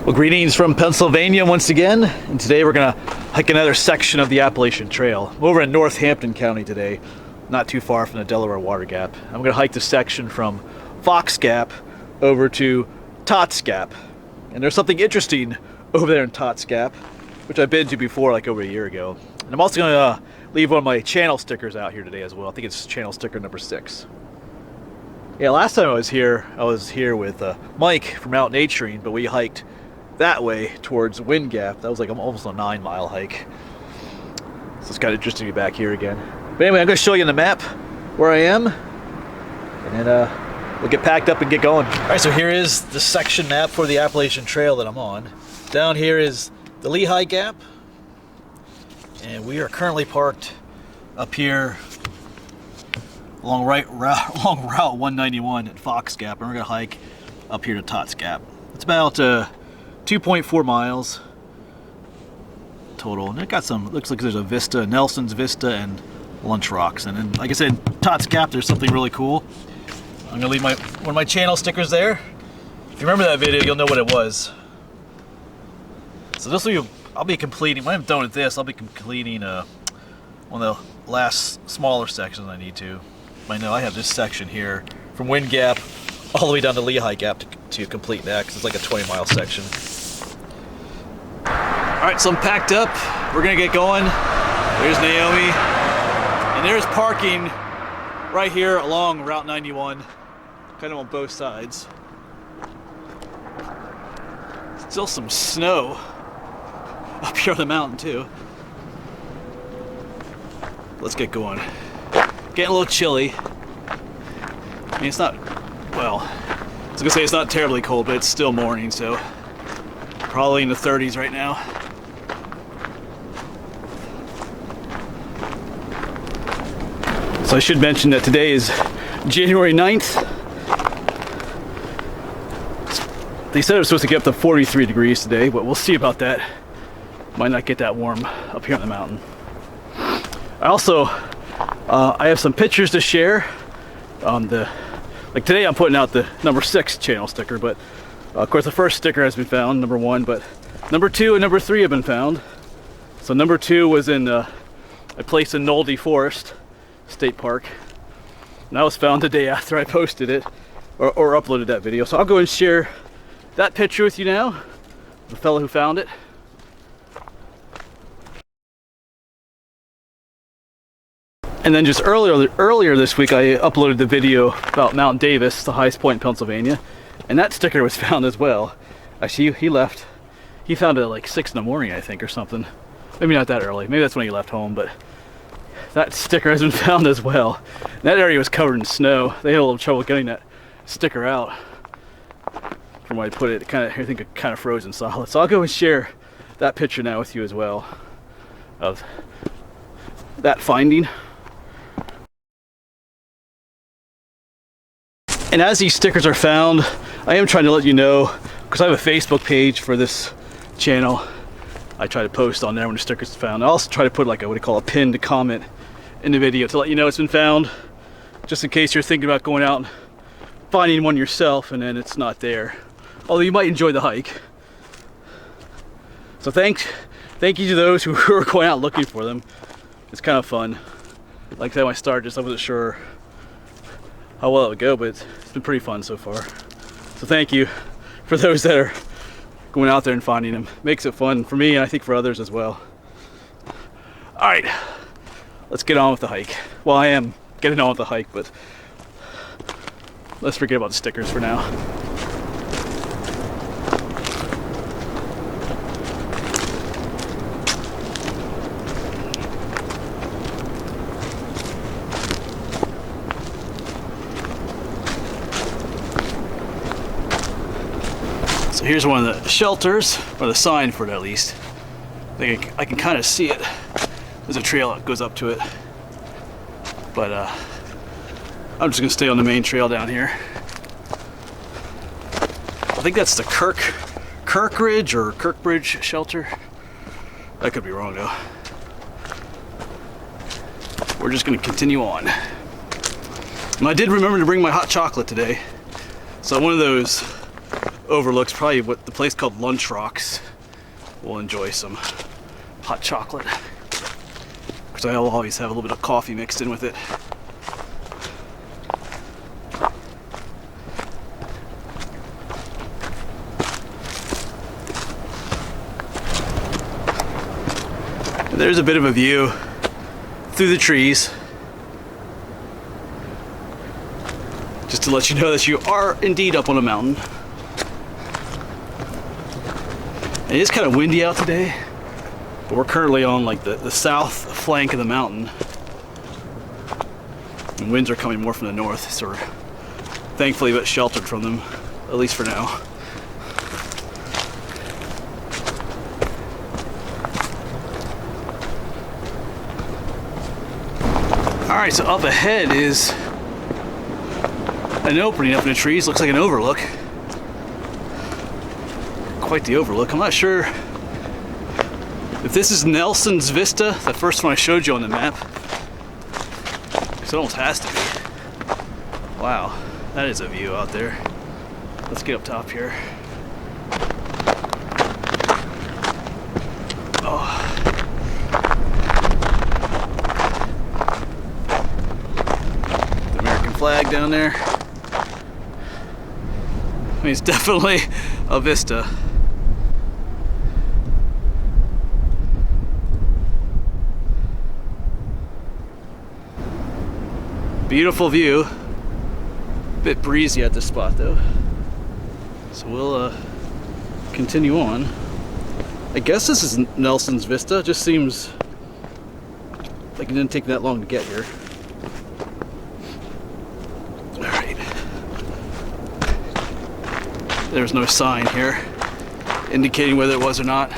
Well, greetings from Pennsylvania once again, and today we're gonna hike another section of the Appalachian Trail. I'm over in Northampton County today, not too far from the Delaware Water Gap. I'm gonna hike the section from Fox Gap over to Totts Gap. And there's something interesting over there in Totts Gap, which I've been to before, like over a year ago. And I'm also gonna leave one of my channel stickers out here today as well. I think it's channel sticker number 6. Yeah, last time I was here with Mike from Out Naturing, but we hiked that way towards Wind Gap. That was like almost a 9-mile hike. So it's kind of interesting to be back here again. But anyway, I'm going to show you on the map where I am, and then we'll get packed up and get going. All right, so here is the section map for the Appalachian Trail that I'm on. Down here is the Lehigh Gap, and we are currently parked up here along Route 191 at Fox Gap, and we're going to hike up here to Totts Gap. It's about 2.4 miles total, and it got some, looks like there's a Vista, Nelson's Vista, and Lunch Rocks. And then, like I said, Totts Gap, there's something really cool. I'm gonna leave one of my channel stickers there. If you remember that video, you'll know what it was. So this will be, I'll be completing, when I'm done with this, I'll be completing one of the last smaller sections I need to. I know I have this section here from Wind Gap all the way down to Lehigh Gap to complete that, because it's like a 20-mile section. Alright, so I'm packed up. We're gonna get going. There's Naomi. And there's parking right here along Route 91, kind of on both sides. Still some snow up here on the mountain too. Let's get going. Getting a little chilly. I mean, it's not, well, I was gonna say it's not terribly cold, but it's still morning, so probably in the 30s right now. So I should mention that today is January 9th. They said it was supposed to get up to 43 degrees today, but we'll see about that. Might not get that warm up here on the mountain. I also, I have some pictures to share on the, like today I'm putting out the number 6 channel sticker, but of course the first sticker has been found, number 1, but number 2 and number 3 have been found. So number 2 was in a place in Nolde Forest State Park, and that was found the day after I posted it or uploaded that video. So I'll go and share that picture with you now, the fellow who found it. And then just earlier this week, I uploaded the video about Mount Davis, the highest point in Pennsylvania, and that sticker was found as well. Actually, he found it at like 6 in the morning, I think, or something. Maybe not that early. Maybe that's when he left home, but that sticker has been found as well. And that area was covered in snow. They had a little trouble getting that sticker out. From where I put it, I think it kind of frozen solid. So I'll go and share that picture now with you as well of that finding. And as these stickers are found, I am trying to let you know, because I have a Facebook page for this channel. I try to post on there when the stickers are found. I also try to put like what do you call a pinned comment in the video to let you know it's been found, just in case you're thinking about going out and finding one yourself and then it's not there. Although you might enjoy the hike. So thank you to those who are going out looking for them. It's kind of fun. Like I said when I started, I wasn't sure how well it would go, but it's been pretty fun so far. So thank you for those that are going out there and finding them. Makes it fun for me, and I think for others as well. All right, let's get on with the hike. Well, I am getting on with the hike, but let's forget about the stickers for now. So here's one of the shelters, or the sign for it at least. I can kind of see it. There's a trail that goes up to it. But I'm just gonna stay on the main trail down here. I think that's the Kirkridge or Kirkbridge shelter. I could be wrong though. We're just gonna continue on. And I did remember to bring my hot chocolate today. So one of those overlooks probably what the place called Lunch Rocks. We'll enjoy some hot chocolate, because I'll always have a little bit of coffee mixed in with it. And there's a bit of a view through the trees, just to let you know that you are indeed up on a mountain. It is kind of windy out today, but we're currently on like the south flank of the mountain, and winds are coming more from the north, so we're thankfully a bit sheltered from them, at least for now. Alright, so up ahead is an opening up in the trees. Looks like an overlook. Quite the overlook. I'm not sure if this is Nelson's Vista, the first one I showed you on the map. It almost has to be. Wow, that is a view out there. Let's get up top here. Oh. The American flag down there. I mean, it's definitely a vista. Beautiful view. Bit breezy at this spot though. So we'll continue on. I guess this is Nelson's Vista. Just seems like it didn't take that long to get here. Alright. There's no sign here indicating whether it was or not.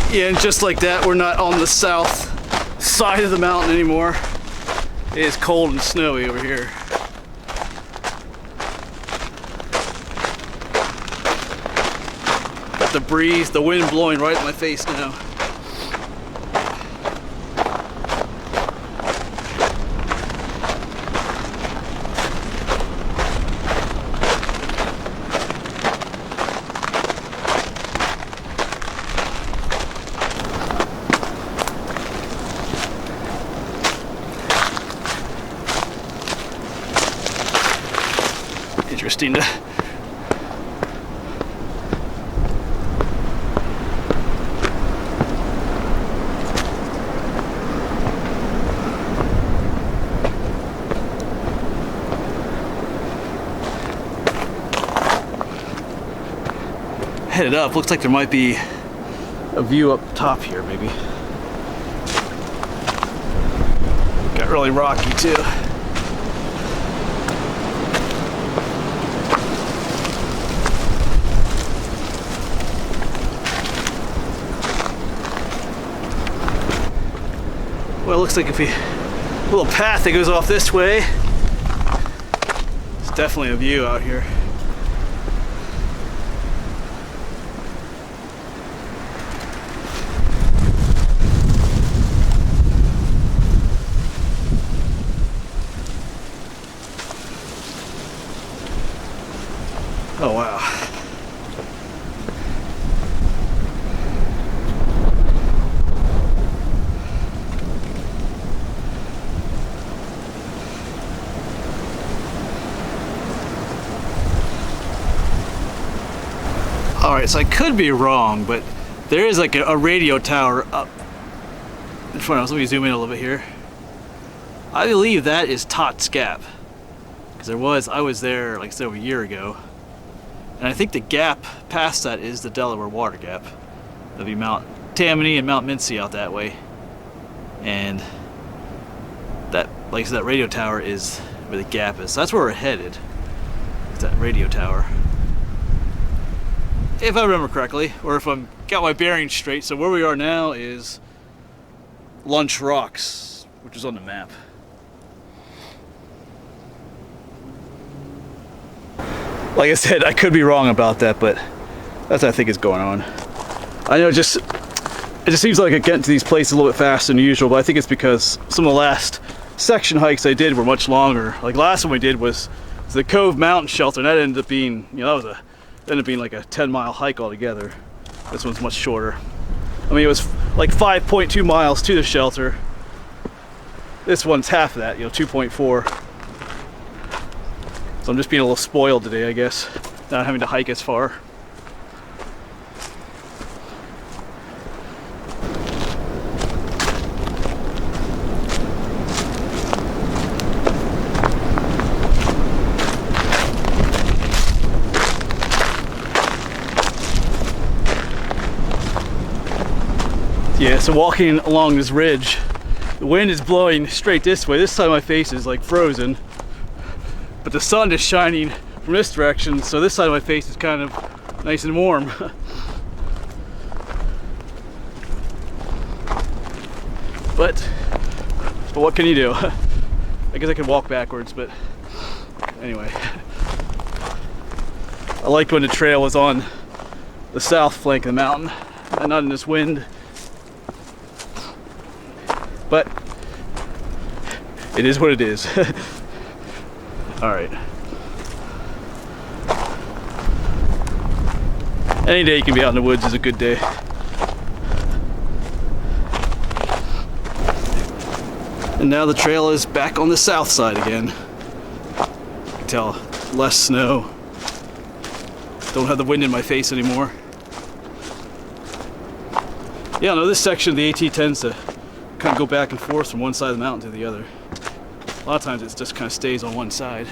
Yeah, and just like that, we're not on the south side of the mountain anymore. It is cold and snowy over here. Got the breeze, the wind blowing right in my face now. Interesting to headed up. Looks like there might be a view up top here, maybe. Got really rocky too. Well, it looks like if we a little path that goes off this way. It's definitely a view out here. Oh wow. Alright, so I could be wrong, but there is like a radio tower up in front of us. Let me zoom in a little bit here. I believe that is Totts Gap. Because I was there like I said over a year ago. And I think the gap past that is the Delaware Water Gap. That'd be Mount Tammany and Mount Mincy out that way. And that, like I said, that radio tower is where the gap is. So that's where we're headed. It's that radio tower. If I remember correctly, or if I'm got my bearings straight. So where we are now is Lunch Rocks, which is on the map. Like I said, I could be wrong about that, but that's what I think is going on. I know, just It just seems like I get into these places a little bit faster than usual, but I think it's because some of the last section hikes I did were much longer. Like last one we did was the Cove Mountain Shelter, and that ended up being, you know, that ended up being like a 10-mile hike altogether. This one's much shorter. I mean, it was like 5.2 miles to the shelter. This one's half of that, you know, 2.4. So I'm just being a little spoiled today, I guess, not having to hike as far. Yeah, so walking along this ridge, the wind is blowing straight this way. This side of my face is like frozen, but the sun is shining from this direction, so this side of my face is kind of nice and warm. But what can you do? I guess I could walk backwards, but anyway. I liked when the trail was on the south flank of the mountain and not in this wind. But it is what it is. All right. Any day you can be out in the woods is a good day. And now the trail is back on the south side again. You can tell, less snow. Don't have the wind in my face anymore. Yeah, no, this section of the AT tends to kind of go back and forth from one side of the mountain to the other. A lot of times it just kind of stays on one side.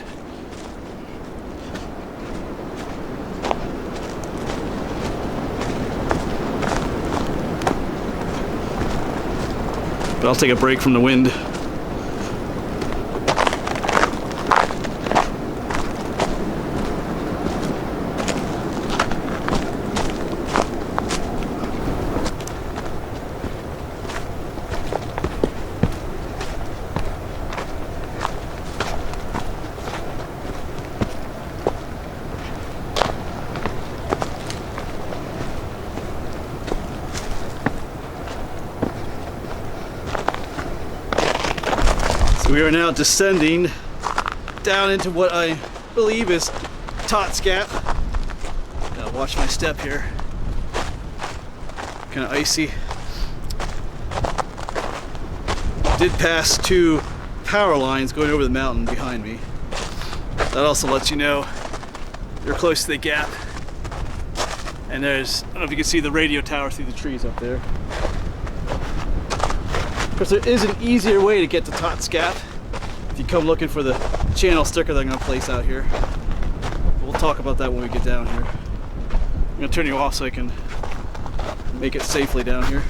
But I'll take a break from the wind. We are now descending down into what I believe is Totts Gap. Now watch my step here. Kind of icy. Did pass two power lines going over the mountain behind me. That also lets you know you're close to the gap. And there's, I don't know if you can see the radio tower through the trees up there. Of course, there is an easier way to get to Totts Gap if you come looking for the channel sticker that I'm going to place out here. We'll talk about that when we get down here. I'm going to turn you off so I can make it safely down here.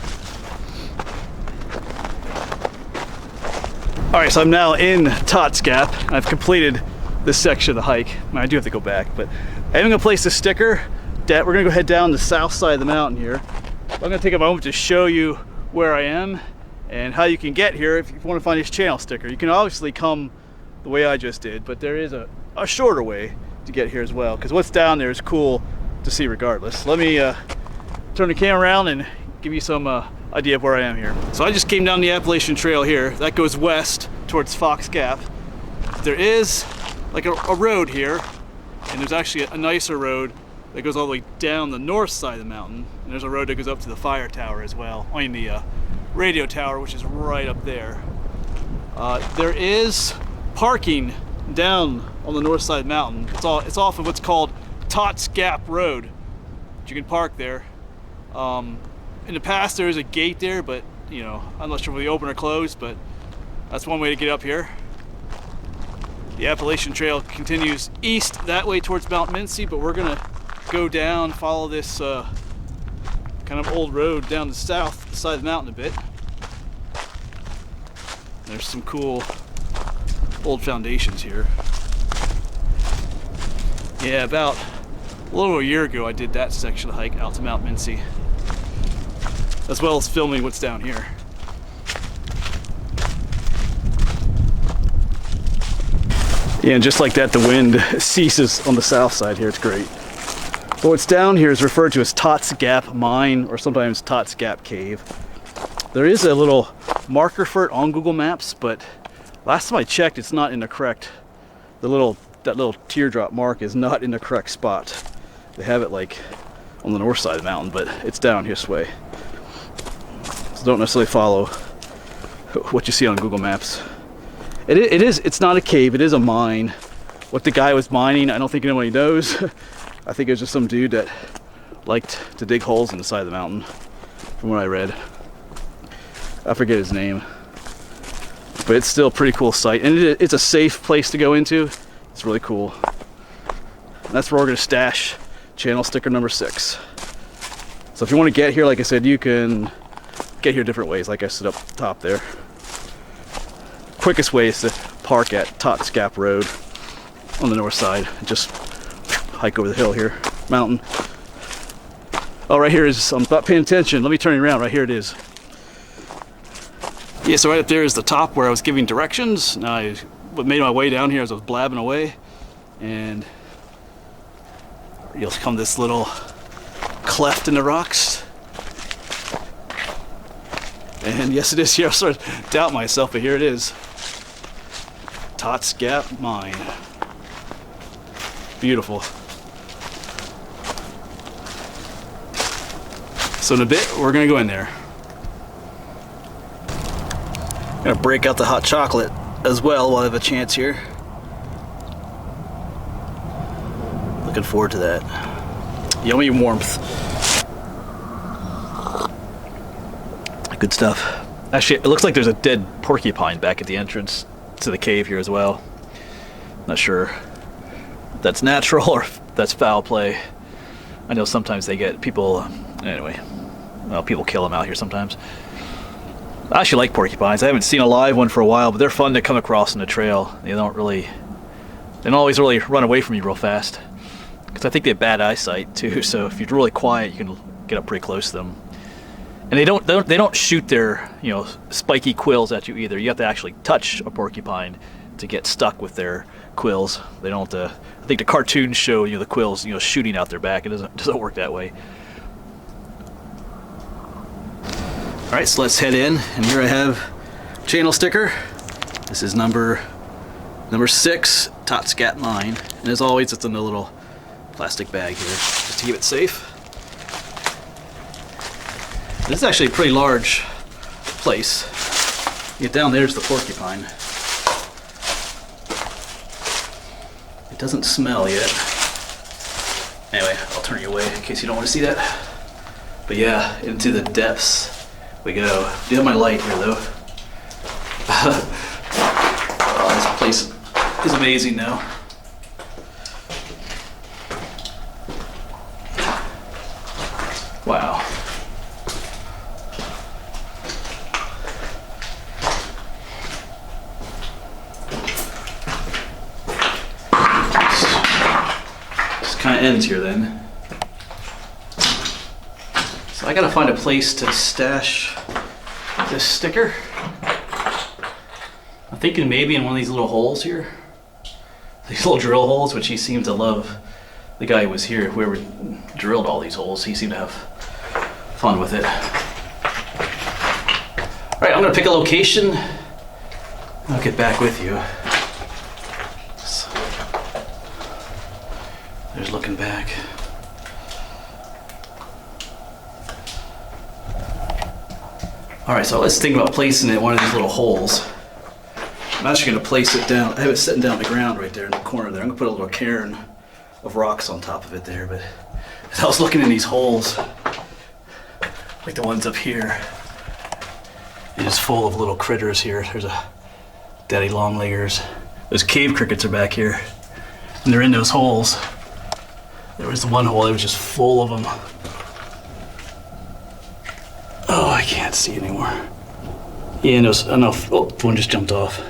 Alright, so I'm now in Totts Gap. I've completed this section of the hike. I do have to go back, but I'm going to place the sticker. We're going to go head down the south side of the mountain here. I'm going to take a moment to show you where I am and how you can get here if you want to find this channel sticker. You can obviously come the way I just did, but there is a shorter way to get here as well, because what's down there is cool to see regardless. Let me turn the camera around and give you some idea of where I am here. So I just came down the Appalachian Trail here. That goes west towards Fox Gap. There is like a road here, and there's actually a nicer road that goes all the way down the north side of the mountain, and there's a road that goes up to the fire tower as well. I mean the radio tower, which is right up there. There is parking down on the north side of the mountain. It's off of what's called Totts Gap Road. You can park there. In the past there is a gate there, but you know, I'm not sure whether they open or close, but that's one way to get up here. The Appalachian Trail continues east that way towards Mount Mincy, but we're gonna go down, follow this kind of old road down the south side of the mountain a bit. There's some cool old foundations here. Yeah, about a little over a year ago I did that section of the hike out to Mount Mincy, as well as filming what's down here. Yeah, and just like that the wind ceases on the south side here. It's great. So what's down here is referred to as Totts Gap Mine, or sometimes Totts Gap Cave. There is a little marker for it on Google Maps, but last time I checked, it's not in the correct. That little teardrop mark is not in the correct spot. They have it like on the north side of the mountain, but it's down this way. So don't necessarily follow what you see on Google Maps. It's not a cave, it is a mine. What the guy was mining, I don't think anybody knows. I think it was just some dude that liked to dig holes in the side of the mountain, from what I read. I forget his name. But it's still a pretty cool site. And it's a safe place to go into. It's really cool. And that's where we're gonna stash channel sticker number 6. So if you want to get here, like I said, you can get here different ways, like I said up top there. Quickest way is to park at Totts Gap Road on the north side. Just hike over the hill here, mountain. Oh, right here is, I'm not paying attention. Let me turn it around. Right here it is. Yeah, so right up there is the top where I was giving directions. Now I made my way down here as I was blabbing away, and you'll come this little cleft in the rocks. And yes, it is here. I started to doubt myself, but here it is. Totts Gap Mine. Beautiful. So in a bit, we're gonna go in there. Gonna break out the hot chocolate as well while I have a chance here. Looking forward to that. Yummy warmth. Good stuff. Actually, it looks like there's a dead porcupine back at the entrance to the cave here as well. Not sure if that's natural or if that's foul play. I know sometimes they get people, anyway, well, people kill them out here sometimes. I actually like porcupines. I haven't seen a live one for a while, but they're fun to come across on the trail. They don't always really run away from you real fast. Because I think they have bad eyesight too, so if you're really quiet, you can get up pretty close to them. And they don't shoot their, spiky quills at you either. You have to actually touch a porcupine to get stuck with their quills. They don't. I think the cartoons show the quills shooting out their back. It doesn't work that way. All right, so let's head in, and here I have channel sticker. This is number 6, Totts Gap Mine, and as always, it's in a little plastic bag here, just to keep it safe. This is actually a pretty large place. You get down there's the porcupine. It doesn't smell yet. Anyway, I'll turn you away in case you don't want to see that. But yeah, into the depths we go. I do have my light here though. Oh, this place is amazing now. Wow. Kind of ends here then. So I gotta find a place to stash this sticker. I'm thinking maybe in one of these little holes here. These little drill holes, which he seemed to love. The guy who was here, whoever drilled all these holes, he seemed to have fun with it. All right, I'm gonna pick a location. I'll get back with you. There's looking back. All right, so let's think about placing it in one of these little holes. I'm actually gonna place it down. I have it sitting down on the ground right there in the corner there. I'm gonna put a little cairn of rocks on top of it there, but as I was looking in these holes, like the ones up here, it is full of little critters here. There's a daddy longleggers. Those cave crickets are back here, and they're in those holes. There was one hole that was just full of them. Oh, I can't see anymore. Yeah, no, I don't know. Oh, one just jumped off.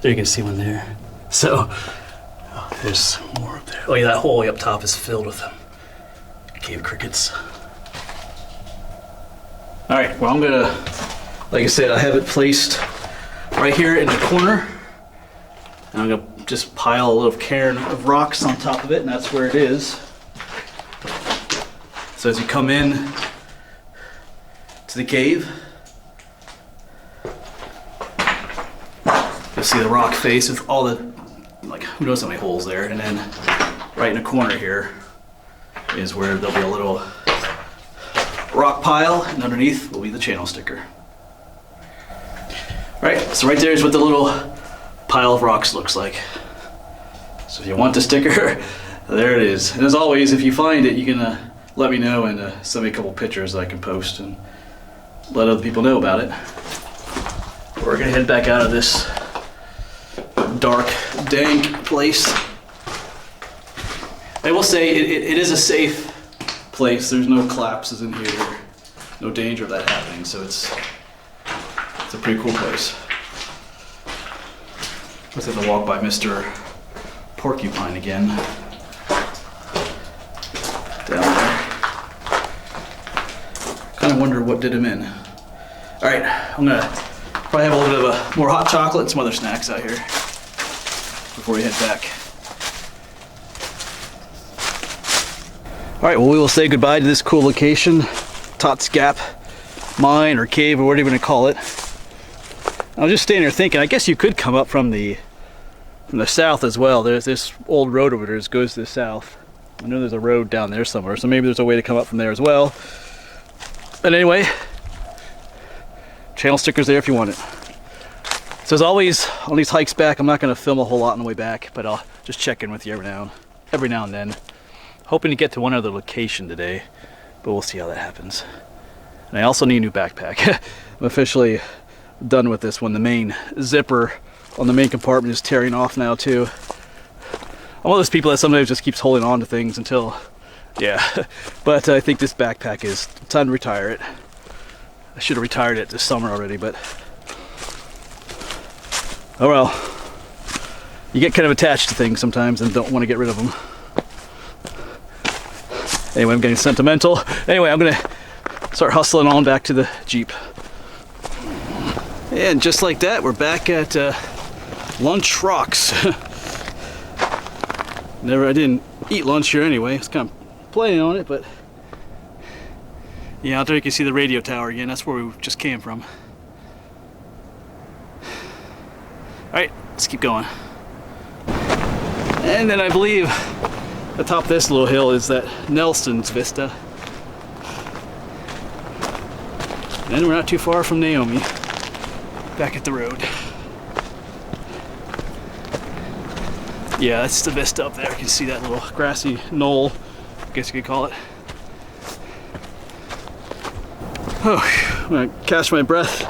There you can see one there. So, oh, there's more up there. Oh yeah, that hole way up top is filled with them. Cave crickets. All right, well I'm gonna, like I said, I have it placed right here in the corner. And I'm gonna just pile a little cairn of rocks on top of it, and that's where it is. So as you come in to the cave, you'll see the rock face with all the, like, who knows how many holes there. And then right in the corner here is where there'll be a little rock pile, and underneath will be the channel sticker. Right, so right there is what the little pile of rocks looks like. So if you want the sticker, there it is. And as always, if you find it, you can let me know and send me a couple pictures that I can post and let other people know about it. We're gonna head back out of this dark, dank place. I will say it is a safe place. There's no collapses in here, no danger of that happening. So it's a pretty cool place. Let's have to walk by Mr. Porcupine again. Down there. Kind of wonder what did him in. All right, I'm gonna probably have a little bit of more hot chocolate and some other snacks out here before we head back. All right, well, we will say goodbye to this cool location, Totts Gap mine or cave or whatever you want to call it. I was just standing there thinking, I guess you could come up from the south as well. There's this old road over there that goes to the south. I know there's a road down there somewhere, so maybe there's a way to come up from there as well. But anyway, channel sticker's there if you want it. So as always, on these hikes back, I'm not going to film a whole lot on the way back, but I'll just check in with you every now and then. Hoping to get to one other location today, but we'll see how that happens. And I also need a new backpack. I'm officially done with this one. The main zipper on the main compartment is tearing off now too. I'm one of those people that sometimes just keeps holding on to things until, yeah. But I think this backpack is time to retire it. I should have retired it this summer already, but oh well. You get kind of attached to things sometimes and don't want to get rid of them. Anyway, I'm getting sentimental. Anyway, I'm gonna start hustling on back to the Jeep. And just like that, we're back at Lunch Rocks. I didn't eat lunch here anyway. I was kind of planning on it, but yeah, out there you can see the radio tower again. That's where we just came from. All right, let's keep going. And then I believe atop this little hill is that Nelson's Vista. And we're not too far from Naomi. Back at the road. Yeah, that's the vista up there. You can see that little grassy knoll, I guess you could call it. Oh, I'm gonna catch my breath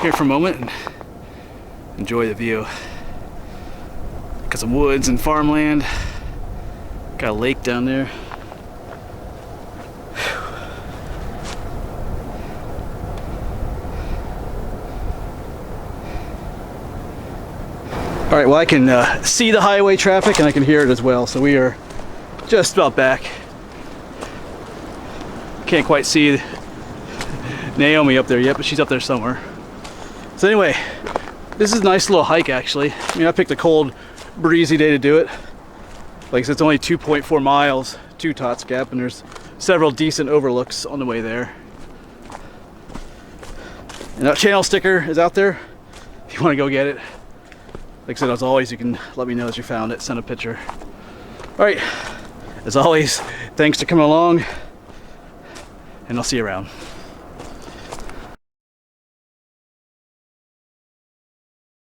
here for a moment and enjoy the view. Got some woods and farmland. Got a lake down there. All right, well, I can see the highway traffic and I can hear it as well. So we are just about back. Can't quite see Naomi up there yet, but she's up there somewhere. So anyway, this is a nice little hike actually. I mean, I picked a cold, breezy day to do it. Like I said, it's only 2.4 miles to Totts Gap, and there's several decent overlooks on the way there. And that channel sticker is out there if you want to go get it. Like I said, as always, you can let me know as you found it, send a picture. All right, as always, thanks for coming along, and I'll see you around.